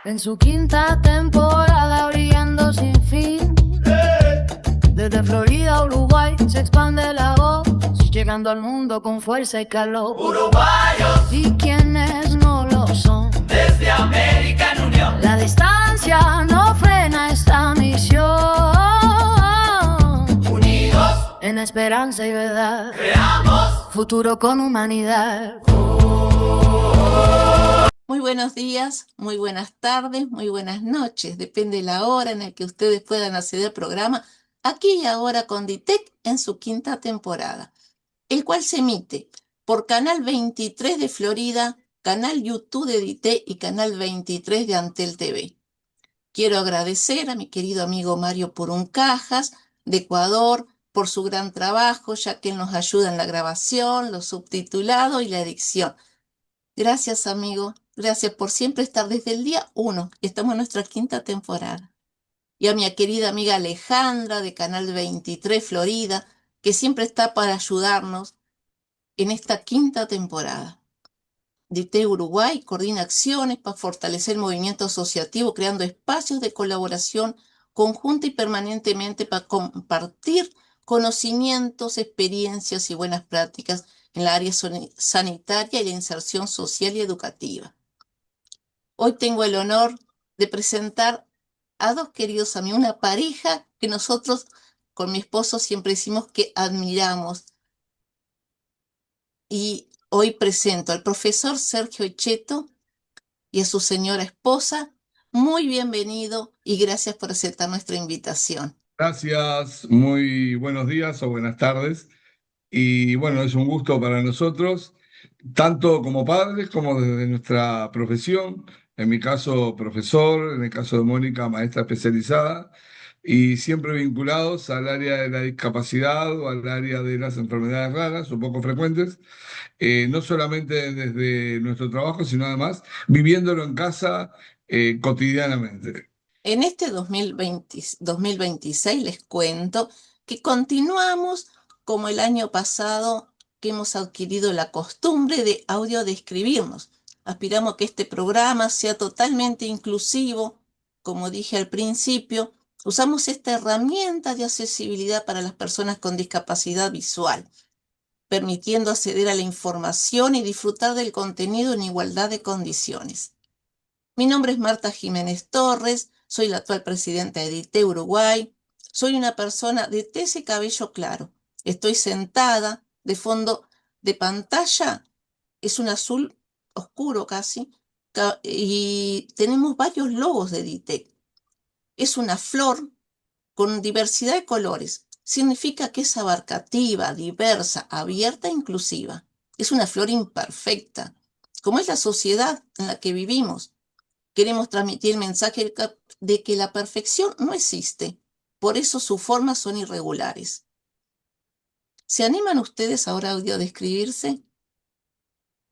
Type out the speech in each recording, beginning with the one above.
En su quinta temporada brillando sin fin. Desde Florida a Uruguay se expande la voz, llegando al mundo con fuerza y calor. Uruguayos, ¿Y quienes no lo son? desde América en unión. La distancia no frena esta misión. Unidos, En esperanza y verdad, creamos futuro con humanidad. Muy buenos días, muy buenas tardes, muy buenas noches, depende de la hora en la que ustedes puedan acceder al programa Aquí y Ahora con DITEC en su quinta temporada, el cual se emite por Canal 23 de Florida, Canal YouTube de DITEC y Canal 23 de Antel TV. Quiero agradecer a mi querido amigo Mario Puruncajas de Ecuador por su gran trabajo, ya que él nos ayuda en la grabación, los subtitulados y la edición. Gracias, amigo. Gracias por siempre estar desde el día 1. Estamos en nuestra quinta temporada. Y a mi querida amiga Alejandra de Canal 23 Florida, que siempre está para ayudarnos en esta quinta temporada. DITEC Uruguay coordina acciones para fortalecer el movimiento asociativo, creando espacios de colaboración conjunta y permanentemente para compartir conocimientos, experiencias y buenas prácticas en la área sanitaria y la inserción social y educativa. Hoy tengo el honor de presentar a dos queridos amigos, una pareja que nosotros con mi esposo siempre decimos que admiramos. Y hoy presento al profesor Sergio Echetto y a su señora esposa. Muy bienvenido y gracias por aceptar nuestra invitación. Gracias, muy buenos días o buenas tardes. Y bueno, es un gusto para nosotros, tanto como padres como desde nuestra profesión. En mi caso, profesor, en el caso de Mónica, maestra especializada, y siempre vinculados al área de la discapacidad o al área de las enfermedades raras o poco frecuentes, no solamente desde nuestro trabajo, sino además viviéndolo en casa cotidianamente. En este 2026 les cuento que continuamos como el año pasado, que hemos adquirido la costumbre de audiodescribirnos. Aspiramos a que este programa sea totalmente inclusivo. Como dije al principio, usamos esta herramienta de accesibilidad para las personas con discapacidad visual, permitiendo acceder a la información y disfrutar del contenido en igualdad de condiciones. Mi nombre es Marta Jiménez Torres, soy la actual presidenta de DITEC Uruguay. Soy una persona de tez y cabello claro. Estoy sentada, de fondo de pantalla es un azul oscuro casi, y tenemos varios logos de DITEC. Es una flor con diversidad de colores. Significa que es abarcativa, diversa, abierta e inclusiva. Es una flor imperfecta, como es la sociedad en la que vivimos. Queremos transmitir el mensaje de que la perfección no existe, por eso sus formas son irregulares. ¿Se animan ustedes ahora a audiodescribirse?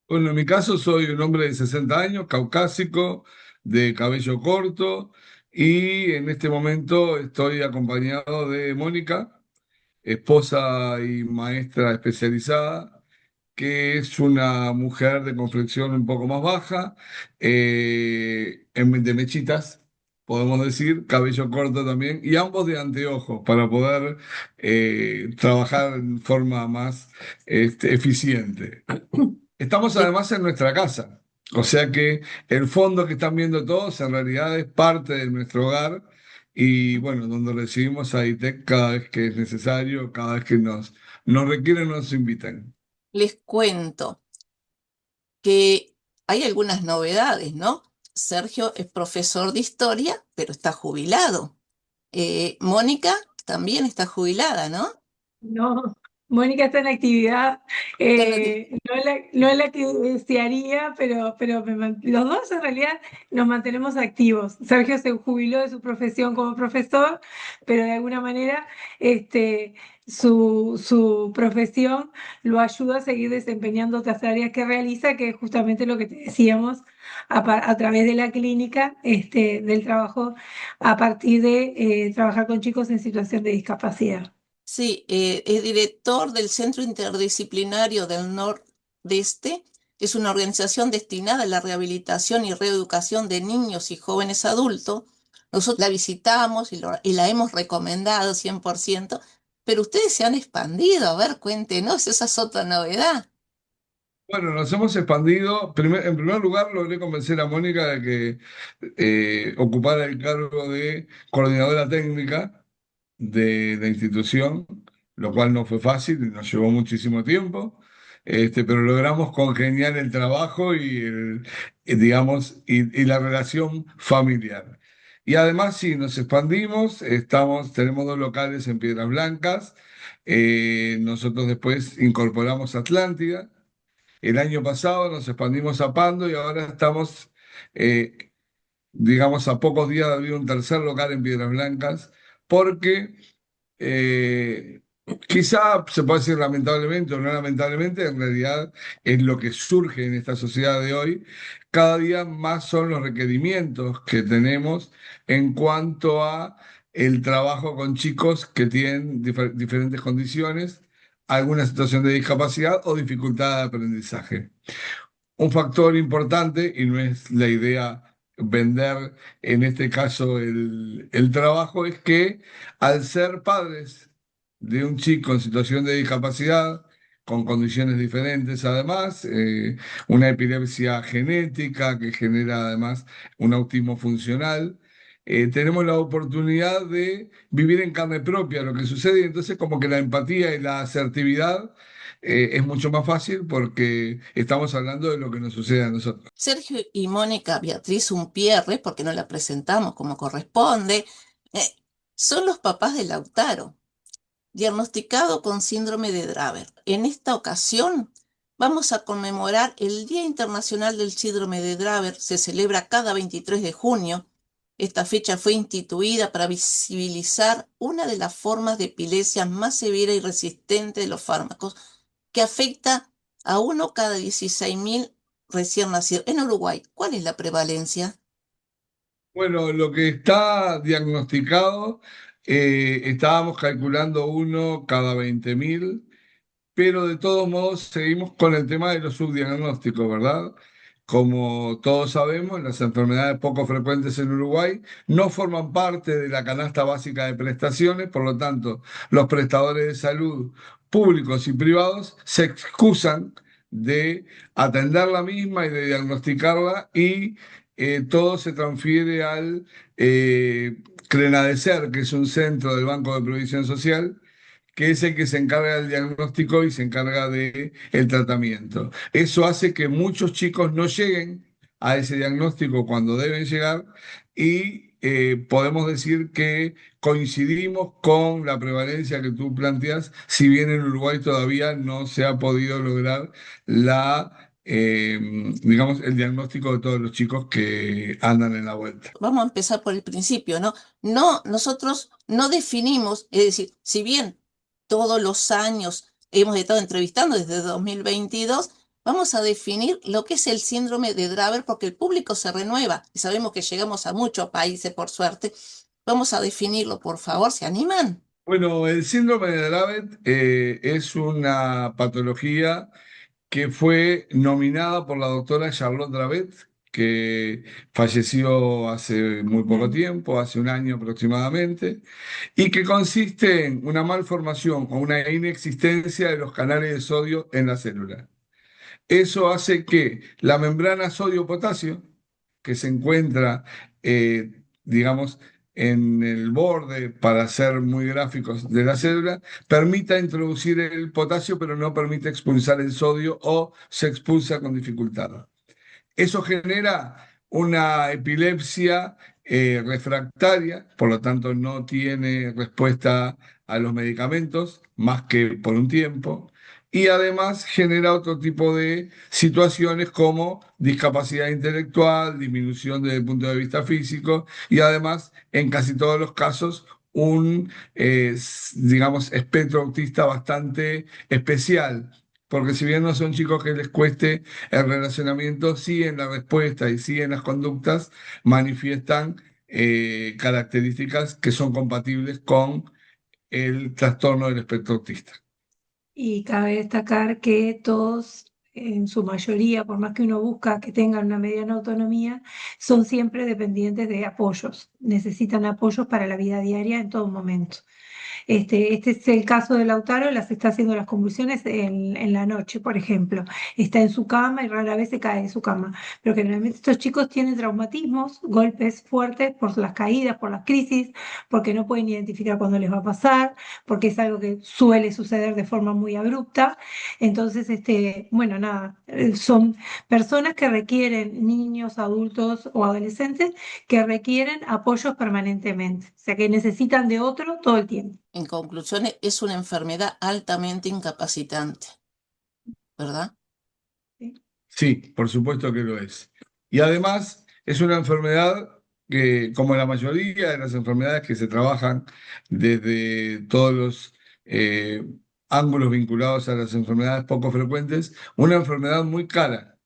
Bueno, en mi caso soy un hombre de 60 años, caucásico, de cabello corto, y en este momento estoy acompañado de Mónica, esposa y maestra especializada, que es una mujer de complexión un poco más baja, de mechitas, podemos decir, cabello corto también, y ambos de anteojos para poder trabajar en forma más eficiente. Estamos Le, además en nuestra casa, o sea que el fondo que están viendo todos en realidad es parte de nuestro hogar y bueno, donde recibimos a ITEC cada vez que es necesario, cada vez que nos requieren, nos invitan. les cuento que hay algunas novedades, ¿no? Sergio es profesor de historia, pero está jubilado. Mónica también está jubilada, ¿no? No, Mónica está en actividad, Está en la- no es la que desearía, pero los dos en realidad nos mantenemos activos. Sergio se jubiló de su profesión como profesor, pero de alguna manera su profesión lo ayuda a seguir desempeñando otras tareas que realiza, que es justamente lo que te decíamos a través de la clínica, del trabajo a partir de trabajar con chicos en situación de discapacidad. Sí, es director del Centro Interdisciplinario del Nordeste es una organización destinada a la rehabilitación y reeducación de niños y jóvenes adultos. Nosotros la visitamos y la hemos recomendado 100%, pero ustedes se han expandido. A ver, cuéntenos, esa es otra novedad. Bueno, nos hemos expandido. En primer lugar, logré convencer a Mónica de que ocupara el cargo de coordinadora técnica de la institución, lo cual no fue fácil y nos llevó muchísimo tiempo, pero logramos congeniar el trabajo digamos, y la relación familiar. Y además, sí, nos expandimos, tenemos 2 locales en Piedras Blancas, nosotros después incorporamos Atlántida, el año pasado nos expandimos a Pando y ahora estamos, eh, digamos, a pocos días de abrir un tercer local en Piedras Blancas, porque eh, quizá se puede decir lamentablemente o no lamentablemente, en realidad es lo que surge en esta sociedad de hoy. Cada día más son los requerimientos que tenemos en cuanto a el trabajo con chicos que tienen diferentes condiciones, alguna situación de discapacidad o dificultad de aprendizaje. Un factor importante, y no es la idea vender en este caso el trabajo, es que al ser padres de un chico en situación de discapacidad, con condiciones diferentes además, una epilepsia genética que genera además un autismo funcional, tenemos la oportunidad de vivir en carne propia lo que sucede y entonces como que la empatía y la asertividad es mucho más fácil porque estamos hablando de lo que nos sucede a nosotros. Sergio y Mónica Beatriz Umpierre, porque no la presentamos como corresponde, eh, son los papás de Lautaro, diagnosticado con síndrome de Dravet. En esta ocasión vamos a conmemorar el Día Internacional del Síndrome de Dravet. Se celebra cada 23 de junio. Esta fecha fue instituida para visibilizar una de las formas de epilepsia más severa y resistente de los fármacos, que afecta a 1 cada 16.000 recién nacidos. En Uruguay, ¿cuál es la prevalencia? Bueno, lo que está diagnosticado, estábamos calculando 1 cada 20.000, pero de todos modos seguimos con el tema de los subdiagnósticos, ¿verdad? Como todos sabemos, las enfermedades poco frecuentes en Uruguay no forman parte de la canasta básica de prestaciones, por lo tanto, los prestadores de salud públicos y privados se excusan de atender la misma y de diagnosticarla y todo se transfiere al CRENADESER, que es un centro del Banco de Previsión Social, que es el que se encarga del diagnóstico y se encarga del tratamiento. Eso hace que muchos chicos no lleguen a ese diagnóstico cuando deben llegar y podemos decir que coincidimos con la prevalencia que tú planteas, si bien en Uruguay todavía no se ha podido lograr digamos, el diagnóstico de todos los chicos que andan en la vuelta. Vamos a empezar por el principio, ¿no? No, nosotros no definimos, es decir, si bien todos los años hemos estado entrevistando desde 2022, vamos a definir lo que es el síndrome de Dravet porque el público se renueva y sabemos que llegamos a muchos países, por suerte. Vamos a definirlo, por favor, ¿se animan? Bueno, el síndrome de Dravet es una patología que fue nominada por la doctora Charlotte Dravet, que falleció hace muy poco tiempo, hace un año aproximadamente, y que consiste en una malformación o una inexistencia de los canales de sodio en la célula. Eso hace que la membrana sodio-potasio, que se encuentra, digamos, en el borde, para ser muy gráficos, de la célula, permita introducir el potasio, pero no permite expulsar el sodio o se expulsa con dificultad. Eso genera una epilepsia refractaria, por lo tanto no tiene respuesta a los medicamentos más que por un tiempo, y además genera otro tipo de situaciones como discapacidad intelectual, disminución desde el punto de vista físico y además en casi todos los casos digamos, espectro autista bastante especial. Porque si bien no son chicos que les cueste el relacionamiento, sí en la respuesta y sí en las conductas manifiestan características que son compatibles con el trastorno del espectro autista. Y cabe destacar que todos en su mayoría, por más que uno busca que tengan una mediana autonomía, son siempre dependientes de apoyos, necesitan apoyos para la vida diaria en todo momento. Este es el caso de Lautaro, las está haciendo las convulsiones en la noche, por ejemplo. Está en su cama y rara vez se cae de su cama. Pero generalmente estos chicos tienen traumatismos, golpes fuertes por las caídas, por las crisis, porque no pueden identificar cuándo les va a pasar, porque es algo que suele suceder de forma muy abrupta. Entonces, bueno, nada, son personas que requieren, niños, adultos o adolescentes, que requieren apoyos permanentemente, o sea, que necesitan de otro todo el tiempo. En conclusión, es una enfermedad altamente incapacitante, ¿verdad? Sí, por supuesto que lo es. Y además es una enfermedad que, como la mayoría de las enfermedades que se trabajan desde todos los ángulos vinculados a las enfermedades poco frecuentes, una enfermedad muy cara.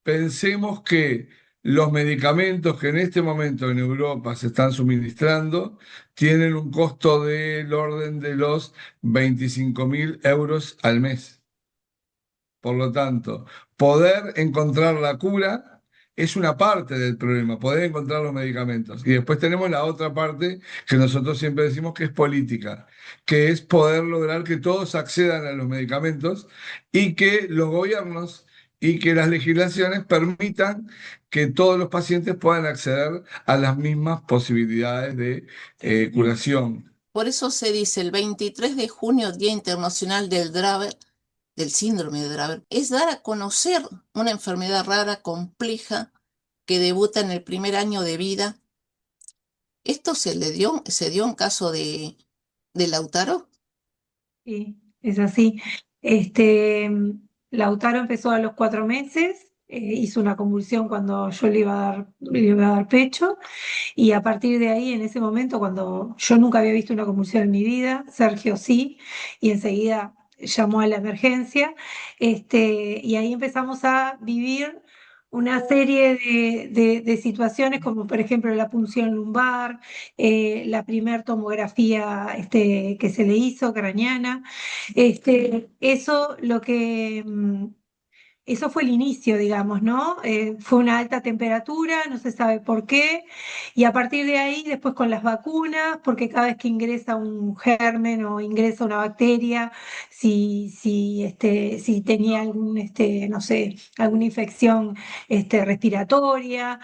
Pensemos que los medicamentos que en este momento en Europa se están suministrando tienen un costo del orden de los 25.000 euros al mes. Por lo tanto, poder encontrar la cura es una parte del problema, poder encontrar los medicamentos. Y después tenemos la otra parte que nosotros siempre decimos que es política, que es poder lograr que todos accedan a los medicamentos y que los gobiernos y que las legislaciones permitan que todos los pacientes puedan acceder a las mismas posibilidades de curación. Por eso se dice el 23 de junio, Día Internacional del Dravet, del síndrome de Dravet, es dar a conocer una enfermedad rara, compleja, que debuta en el primer año de vida. ¿Esto se dio en caso de Lautaro? Sí, es así. Este, Lautaro empezó a los 4 meses, hizo una convulsión cuando yo le iba a dar pecho, y a partir de ahí, en ese momento, cuando yo nunca había visto una convulsión en mi vida, Sergio sí, y enseguida llamó a la emergencia, y ahí empezamos a vivir una serie de situaciones, como por ejemplo la punción lumbar, la primer tomografía que se le hizo, craneana. Eso eso fue el inicio, digamos, ¿no? Fue una alta temperatura, no se sabe por qué, y a partir de ahí, después con las vacunas, porque cada vez que ingresa un germen o ingresa una bacteria, si tenía no sé, alguna infección respiratoria,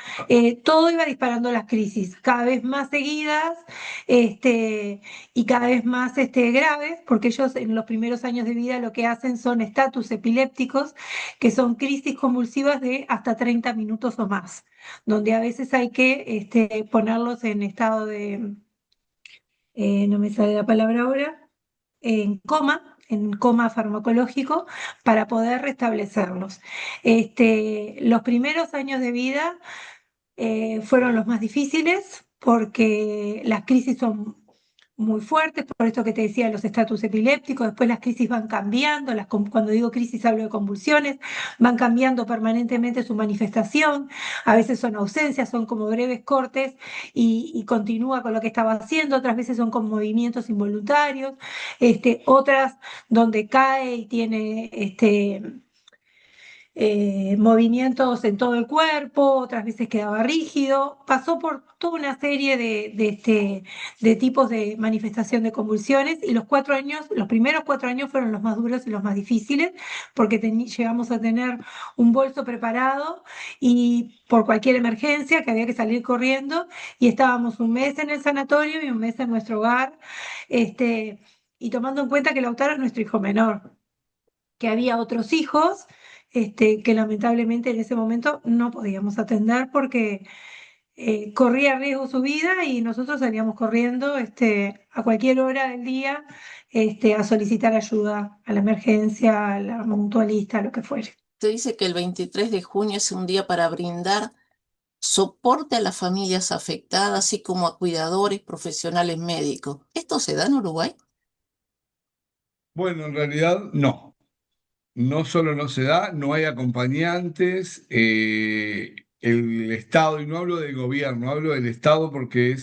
todo iba disparando las crisis, cada vez más seguidas, y cada vez más graves, porque ellos en los primeros años de vida lo que hacen son estatus epilépticos, que son crisis convulsivas de hasta 30 minutos o más, donde a veces hay que ponerlos en estado de, no me sale la palabra ahora, en coma farmacológico, para poder restablecerlos. Los primeros años de vida fueron los más difíciles porque las crisis son muy fuertes, por esto que te decía, los estatus epilépticos. Después las crisis van cambiando, cuando digo crisis hablo de convulsiones, van cambiando permanentemente su manifestación, a veces son ausencias, son como breves cortes y continúa con lo que estaba haciendo, otras veces son con movimientos involuntarios, otras donde cae y tiene movimientos en todo el cuerpo, otras veces quedaba rígido, pasó por toda una serie de tipos de manifestación de convulsiones, y los primeros 4 años fueron los más duros y los más difíciles, porque llegamos a tener un bolso preparado y por cualquier emergencia que había que salir corriendo, y estábamos un mes en el sanatorio y un mes en nuestro hogar, y tomando en cuenta que Lautaro es nuestro hijo menor, que había otros hijos que lamentablemente en ese momento no podíamos atender porque corría riesgo su vida, y nosotros salíamos corriendo a cualquier hora del día a solicitar ayuda a la emergencia, a la mutualista, a lo que fuere. Usted dice que el 23 de junio es un día para brindar soporte a las familias afectadas, así como a cuidadores, profesionales médicos. ¿Esto se da en Uruguay? Bueno, en realidad no. No solo no se da, no hay acompañantes. El Estado, y no hablo del gobierno, hablo del Estado porque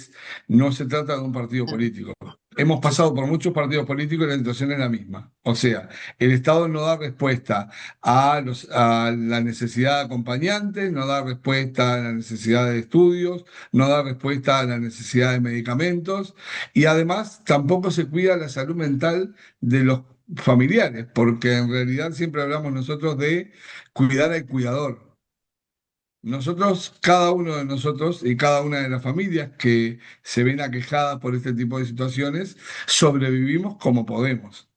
no se trata de un partido político. hemos pasado por muchos partidos políticos y la situación es la misma. O sea, el Estado no da respuesta a la necesidad de acompañantes, no da respuesta a la necesidad de estudios, no da respuesta a la necesidad de medicamentos y además tampoco se cuida la salud mental de los familiares, porque en realidad siempre hablamos nosotros de cuidar al cuidador. Nosotros, cada uno de nosotros y cada una de las familias que se ven aquejadas por este tipo de situaciones, sobrevivimos como podemos,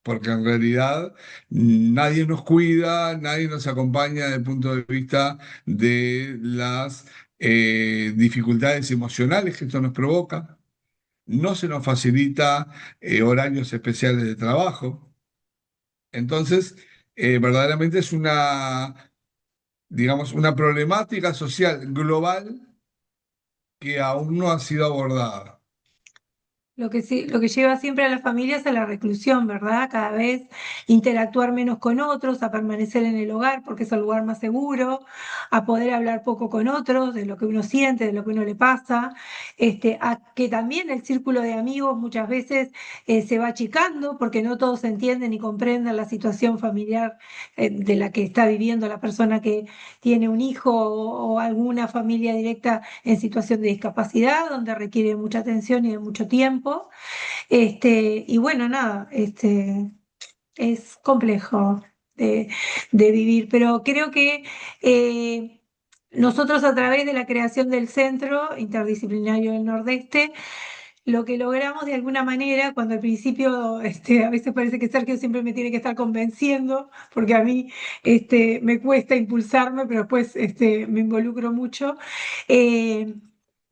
porque en realidad nadie nos cuida, nadie nos acompaña desde el punto de vista de las dificultades emocionales que esto nos provoca, no se nos facilita horarios especiales de trabajo. Entonces, verdaderamente es digamos, una problemática social global que aún no ha sido abordada. Lo que sí, lo que lleva siempre a las familias a la reclusión, ¿verdad? Cada vez interactuar menos con otros, a permanecer en el hogar porque es el lugar más seguro, a poder hablar poco con otros de lo que uno siente, de lo que uno le pasa, a que también el círculo de amigos muchas veces se va achicando porque no todos entienden y comprenden la situación familiar de la que está viviendo la persona que tiene un hijo o alguna familia directa en situación de discapacidad, donde requiere mucha atención y de mucho tiempo. Y bueno, nada, es complejo de, de vivir, pero creo que nosotros a través de la creación del Centro Interdisciplinario del Nordeste, lo que logramos de alguna manera, cuando al principio, a veces parece que Sergio siempre me tiene que estar convenciendo, porque a mí me cuesta impulsarme, pero después me involucro mucho. eh,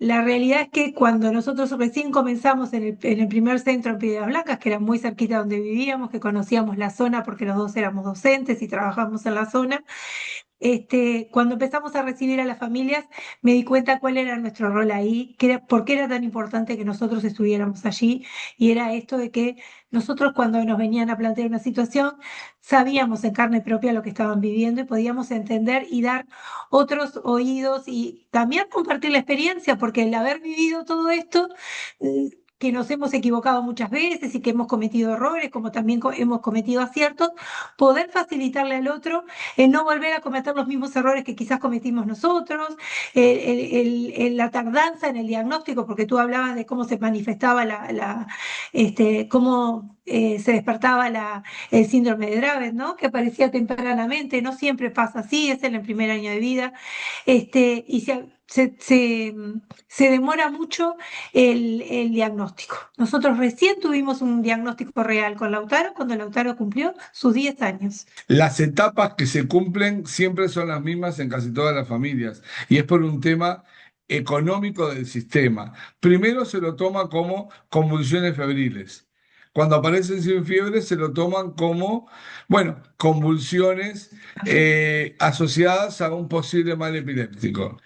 la realidad es que cuando nosotros recién comenzamos en el primer centro en Piedras Blancas, que era muy cerquita donde vivíamos, que conocíamos la zona porque los dos éramos docentes y trabajamos en la zona, cuando empezamos a recibir a las familias, me di cuenta cuál era nuestro rol ahí, por qué era tan importante que nosotros estuviéramos allí, y era esto de que nosotros cuando nos venían a plantear una situación, sabíamos en carne propia lo que estaban viviendo y podíamos entender y dar otros oídos y también compartir la experiencia, porque el haber vivido todo esto, que nos hemos equivocado muchas veces y que hemos cometido errores, como también hemos cometido aciertos, poder facilitarle al otro el no volver a cometer los mismos errores que quizás cometimos nosotros, la tardanza en el diagnóstico, porque tú hablabas de cómo se manifestaba cómo se despertaba el síndrome de Dravet, ¿no? Que aparecía tempranamente, no siempre pasa así, es en el primer año de vida, y se demora mucho el diagnóstico. Nosotros recién tuvimos un diagnóstico real con Lautaro cuando Lautaro cumplió sus 10 años. Las etapas que se cumplen siempre son las mismas en casi todas las familias y es por un tema económico del sistema. Primero se lo toma como convulsiones febriles. Cuando aparecen sin fiebre se lo toman como, bueno, convulsiones asociadas a un posible mal epiléptico.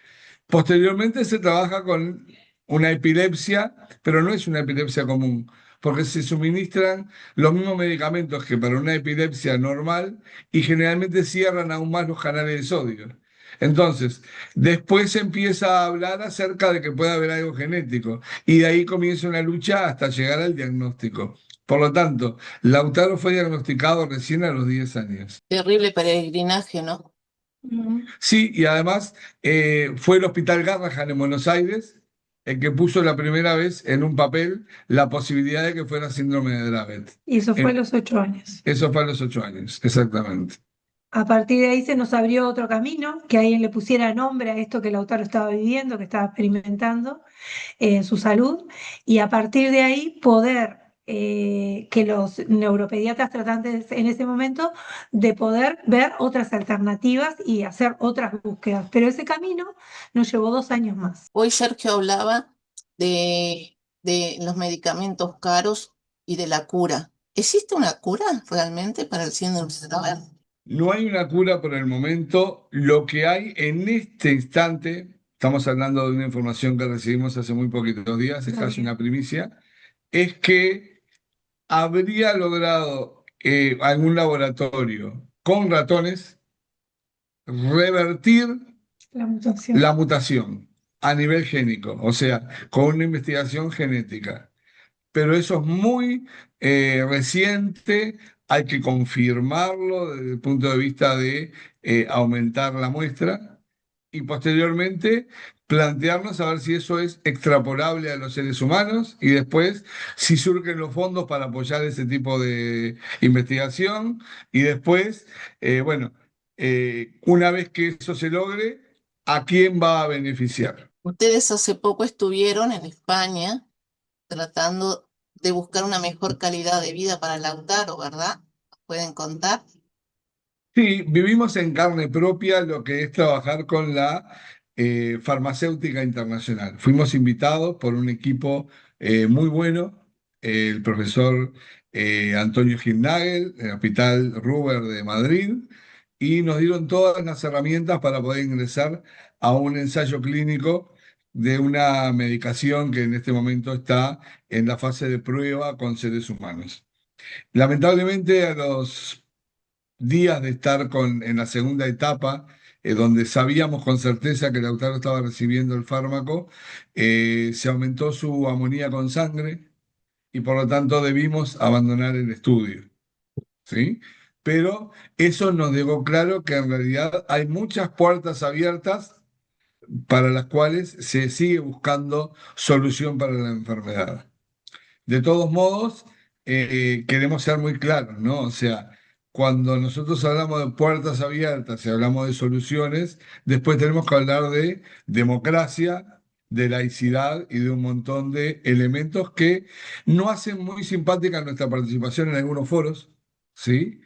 Posteriormente se trabaja con una epilepsia, pero no es una epilepsia común, porque se suministran los mismos medicamentos que para una epilepsia normal y generalmente cierran aún más los canales de sodio. Entonces, después se empieza a hablar acerca de que puede haber algo genético y de ahí comienza una lucha hasta llegar al diagnóstico. Por lo tanto, Lautaro fue diagnosticado recién a los 10 años. Terrible peregrinaje, ¿no? Sí, y además fue el Hospital Garrahan en Buenos Aires el que puso la primera vez en un papel la posibilidad de que fuera síndrome de Dravet. Y eso fue a los 8 años. Eso fue a los 8 años, exactamente. A partir de ahí se nos abrió otro camino, que alguien le pusiera nombre a esto que Lautaro estaba viviendo, que estaba experimentando en su salud, y a partir de ahí poder que los neuropediatras tratantes en ese momento de poder ver otras alternativas y hacer otras búsquedas. Pero ese camino nos llevó 2 años más. Hoy Sergio hablaba de los medicamentos caros y de la cura. ¿Existe una cura realmente para el síndrome de Dravet? No hay una cura por el momento. Lo que hay en este instante, estamos hablando de una información que recibimos hace muy poquitos días, es casi una primicia, es que habría logrado algún laboratorio con ratones revertir la mutación a nivel génico, o sea, con una investigación genética. pero eso es muy reciente, hay que confirmarlo desde el punto de vista de aumentar la muestra y posteriormente plantearnos a ver si eso es extrapolable a los seres humanos y después si surgen los fondos para apoyar ese tipo de investigación y después, bueno, una vez que eso se logre, ¿a quién va a beneficiar? Ustedes hace poco estuvieron en España tratando de buscar una mejor calidad de vida para Lautaro, ¿verdad? ¿Nos pueden contar? Sí, vivimos en carne propia lo que es trabajar con la farmacéutica internacional. Fuimos invitados por un equipo muy bueno, el profesor Antonio Gilnagel, del Hospital Ruber de Madrid, y nos dieron todas las herramientas para poder ingresar a un ensayo clínico de una medicación que en este momento está en la fase de prueba con seres humanos. Lamentablemente, a los días de estar en la segunda etapa, donde sabíamos con certeza que Lautaro estaba recibiendo el fármaco, se aumentó su amonía con sangre y por lo tanto debimos abandonar el estudio, ¿sí? Pero eso nos dejó claro que en realidad hay muchas puertas abiertas para las cuales se sigue buscando solución para la enfermedad. De todos modos, queremos ser muy claros, ¿no? O sea, cuando nosotros hablamos de puertas abiertas y hablamos de soluciones, después tenemos que hablar de democracia, de laicidad y de un montón de elementos que no hacen muy simpática nuestra participación en algunos foros, ¿sí?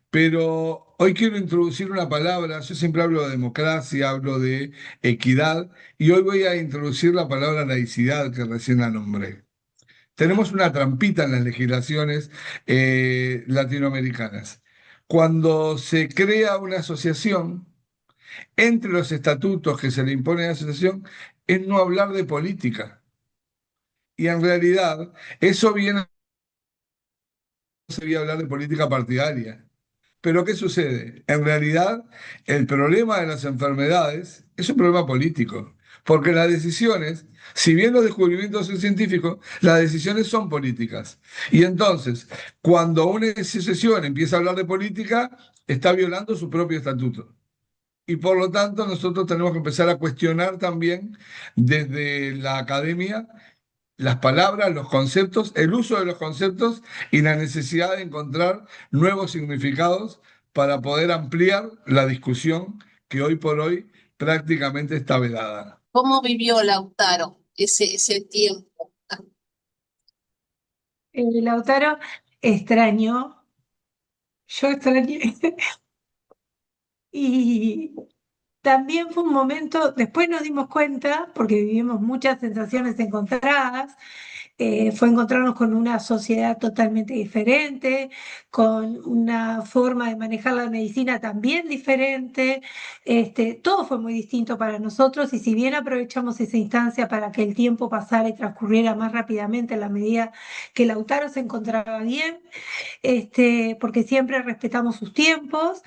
Pero hoy quiero introducir una palabra, yo siempre hablo de democracia, hablo de equidad, y hoy voy a introducir la palabra laicidad que recién la nombré. Tenemos una trampita en las legislaciones latinoamericanas. Cuando se crea una asociación, entre los estatutos que se le impone a la asociación, es no hablar de política. Y en realidad, eso viene, sería hablar de política partidaria. Pero ¿qué sucede? En realidad, el problema de las enfermedades es un problema político, porque las decisiones, si bien los descubrimientos son científicos, las decisiones son políticas. Y entonces, cuando una asociación empieza a hablar de política, está violando su propio estatuto. Y por lo tanto, nosotros tenemos que empezar a cuestionar también desde la academia las palabras, los conceptos, el uso de los conceptos y la necesidad de encontrar nuevos significados para poder ampliar la discusión que hoy por hoy prácticamente está vedada. ¿Cómo vivió Lautaro ese tiempo? Lautaro extrañó, yo extrañé, y también fue un momento, después nos dimos cuenta, porque vivimos muchas sensaciones encontradas, fue encontrarnos con una sociedad totalmente diferente, con una forma de manejar la medicina también diferente. Todo fue muy distinto para nosotros y si bien aprovechamos esa instancia para que el tiempo pasara y transcurriera más rápidamente en la medida que Lautaro se encontraba bien, porque siempre respetamos sus tiempos,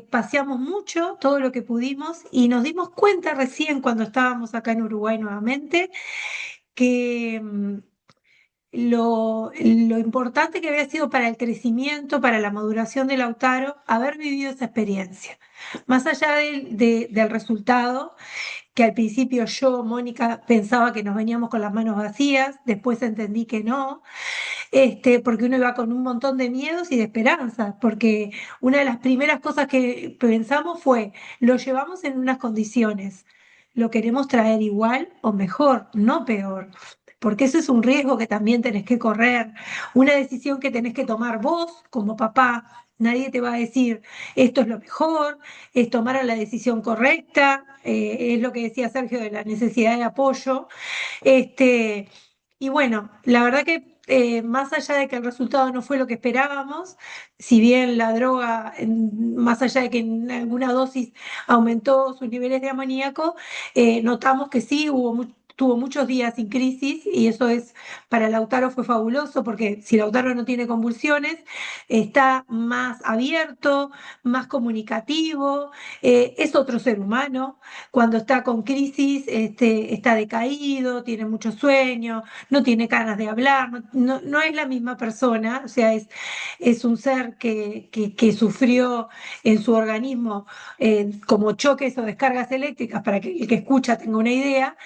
paseamos mucho, todo lo que pudimos y nos dimos cuenta recién cuando estábamos acá en Uruguay nuevamente que lo importante que había sido para el crecimiento, para la maduración de Lautaro, haber vivido esa experiencia. Más allá del resultado, que al principio yo, Mónica, pensaba que nos veníamos con las manos vacías, después entendí que no, porque uno iba con un montón de miedos y de esperanzas, porque una de las primeras cosas que pensamos fue, lo llevamos en unas condiciones, lo queremos traer igual o mejor, no peor. Porque eso es un riesgo que también tenés que correr, una decisión que tenés que tomar vos como papá. Nadie te va a decir esto es lo mejor, es tomar la decisión correcta, es lo que decía Sergio de la necesidad de apoyo. Y bueno, la verdad que más allá de que el resultado no fue lo que esperábamos, si bien la droga, más allá de que en alguna dosis aumentó sus niveles de amoníaco, notamos que sí, tuvo muchos días sin crisis y eso para Lautaro fue fabuloso porque si Lautaro no tiene convulsiones, está más abierto, más comunicativo, es otro ser humano. Cuando está con crisis, está decaído, tiene mucho sueño, no tiene ganas de hablar, no es la misma persona, o sea, es un ser que sufrió en su organismo como choques o descargas eléctricas, para que el que escucha tenga una idea,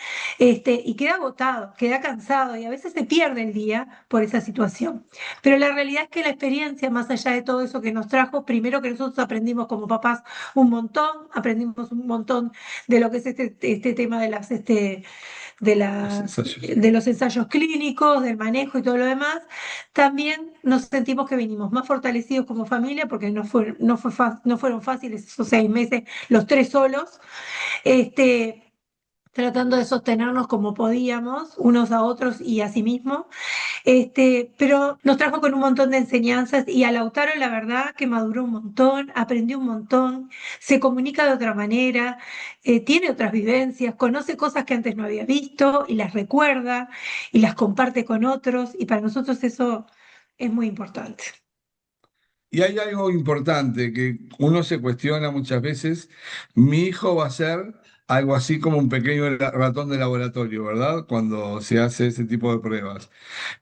y queda agotado, queda cansado y a veces se pierde el día por esa situación. Pero la realidad es que la experiencia, más allá de todo eso que nos trajo, primero que nosotros aprendimos como papás un montón, aprendimos un montón de lo que es este tema Los ensayos. de los ensayos clínicos, del manejo y todo lo demás. También nos sentimos que venimos más fortalecidos como familia porque no fueron fáciles esos 6 meses, los tres solos, tratando de sostenernos como podíamos, unos a otros y a sí mismos. Pero nos trajo con un montón de enseñanzas y a Lautaro la verdad que maduró un montón, aprendió un montón, se comunica de otra manera, tiene otras vivencias, conoce cosas que antes no había visto y las recuerda y las comparte con otros y para nosotros eso es muy importante. Y hay algo importante que uno se cuestiona muchas veces. Mi hijo va a ser algo así como un pequeño ratón de laboratorio, ¿verdad? Cuando se hace ese tipo de pruebas.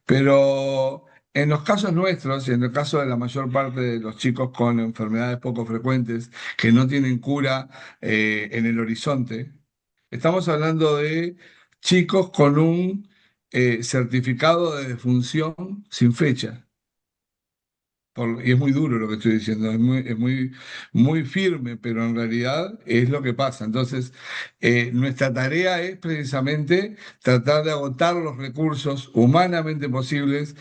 Pero en los casos nuestros, y en el caso de la mayor parte de los chicos con enfermedades poco frecuentes que no tienen cura en el horizonte, estamos hablando de chicos con un certificado de defunción sin fecha. Y es muy duro lo que estoy diciendo, muy firme, pero en realidad es lo que pasa. Entonces, nuestra tarea es precisamente tratar de agotar los recursos humanamente posibles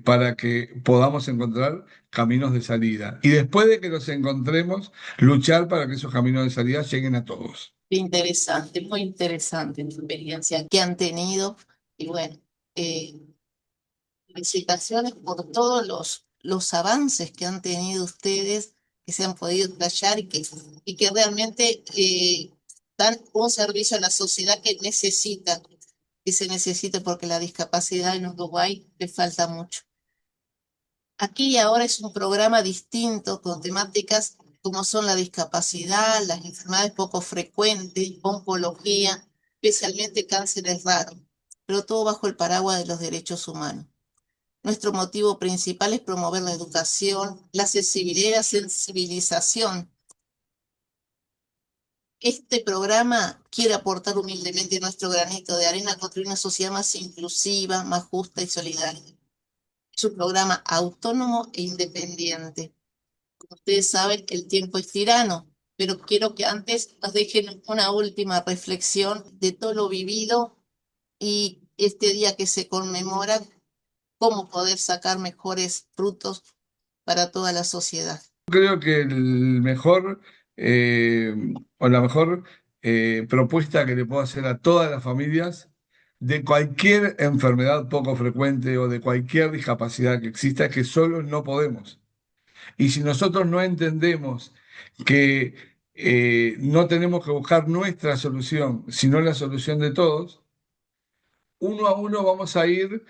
para que podamos encontrar caminos de salida. Y después de que los encontremos, luchar para que esos caminos de salida lleguen a todos. Interesante, muy interesante la experiencia que han tenido. Y bueno, eh, felicitaciones por todos los avances que han tenido ustedes, que se han podido explayar y que realmente dan un servicio a la sociedad que se necesita porque la discapacidad en Uruguay le falta mucho. Aquí y ahora es un programa distinto con temáticas como son la discapacidad, las enfermedades poco frecuentes, oncología, especialmente cánceres raros, pero todo bajo el paraguas de los derechos humanos. Nuestro motivo principal es promover la educación, la accesibilidad y la sensibilización. Este programa quiere aportar humildemente nuestro granito de arena a construir una sociedad más inclusiva, más justa y solidaria. Es un programa autónomo e independiente. Como ustedes saben, el tiempo es tirano, pero quiero que antes nos dejen una última reflexión de todo lo vivido y este día que se conmemora, cómo poder sacar mejores frutos para toda la sociedad. Creo que el mejor eh, o la mejor propuesta que le puedo hacer a todas las familias de cualquier enfermedad poco frecuente o de cualquier discapacidad que exista es que solos no podemos. Y si nosotros no entendemos que no tenemos que buscar nuestra solución, sino la solución de todos, uno a uno vamos a ir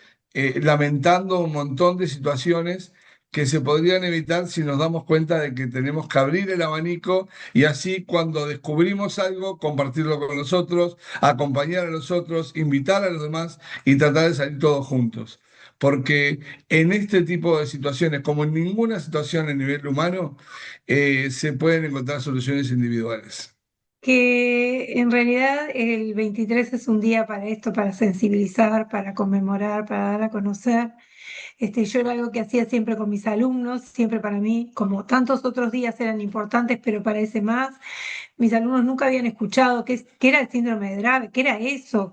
lamentando un montón de situaciones que se podrían evitar si nos damos cuenta de que tenemos que abrir el abanico y así cuando descubrimos algo, compartirlo con los otros, acompañar a los otros, invitar a los demás y tratar de salir todos juntos. Porque en este tipo de situaciones, como en ninguna situación a nivel humano, se pueden encontrar soluciones individuales. Que en realidad el 23 es un día para esto, para sensibilizar, para conmemorar, para dar a conocer. Yo era algo que hacía siempre con mis alumnos, siempre para mí, como tantos otros días eran importantes, pero para ese más. Mis alumnos nunca habían escuchado qué era el síndrome de Dravet, qué era eso,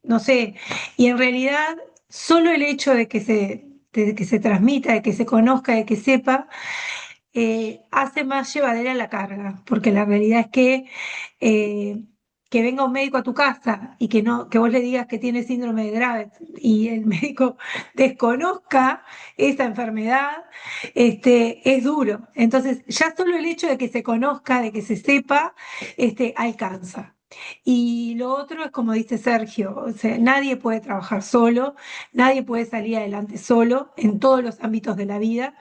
no sé. Y en realidad, solo el hecho de que se transmita, de que se conozca, de que sepa, hace más llevadera la carga, porque la realidad es eh, que venga un médico a tu casa y que vos le digas que tiene síndrome de Dravet y el médico desconozca esa enfermedad, es duro. Entonces, ya solo el hecho de que se conozca, de que se sepa, alcanza. Y lo otro es como dice Sergio, o sea, nadie puede trabajar solo, nadie puede salir adelante solo en todos los ámbitos de la vida.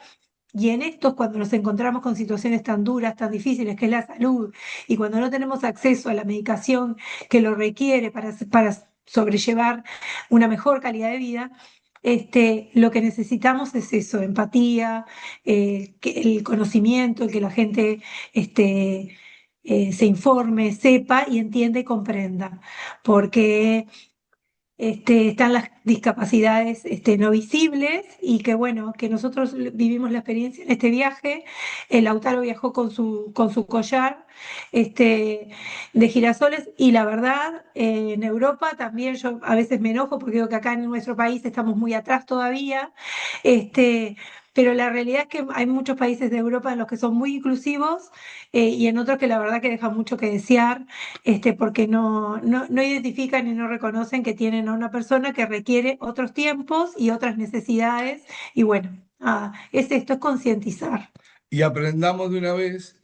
Y en estos, cuando nos encontramos con situaciones tan duras, tan difíciles, que es la salud, y cuando no tenemos acceso a la medicación que lo requiere para sobrellevar una mejor calidad de vida, lo que necesitamos es eso, empatía, el conocimiento, el que la gente se informe, sepa y entienda y comprenda, porque están las discapacidades no visibles y que bueno, que nosotros vivimos la experiencia en este viaje. El Lautaro viajó con su collar de girasoles y la verdad, en Europa también yo a veces me enojo porque digo que acá en nuestro país estamos muy atrás todavía, pero la realidad es que hay muchos países de Europa en los que son muy inclusivos y en otros que la verdad que dejan mucho que desear porque no identifican y no reconocen que tienen a una persona que requiere otros tiempos y otras necesidades. Y bueno, es esto, es concientizar. Y aprendamos de una vez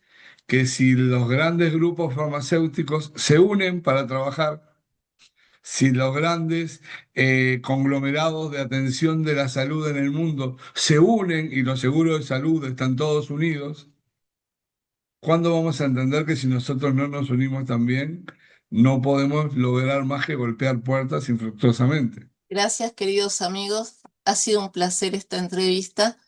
que si los grandes grupos farmacéuticos se unen para trabajar, si los grandes conglomerados de atención de la salud en el mundo se unen y los seguros de salud están todos unidos, ¿cuándo vamos a entender que si nosotros no nos unimos también, no podemos lograr más que golpear puertas infructuosamente? Gracias, queridos amigos. Ha sido un placer esta entrevista.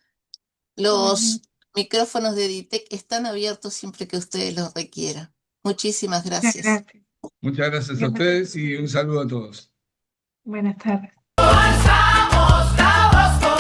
Los micrófonos de DITEC están abiertos siempre que ustedes los requieran. Muchísimas Muchas gracias. gracias. Muchas gracias a ustedes y un saludo a todos. Buenas tardes. Alzamos la voz.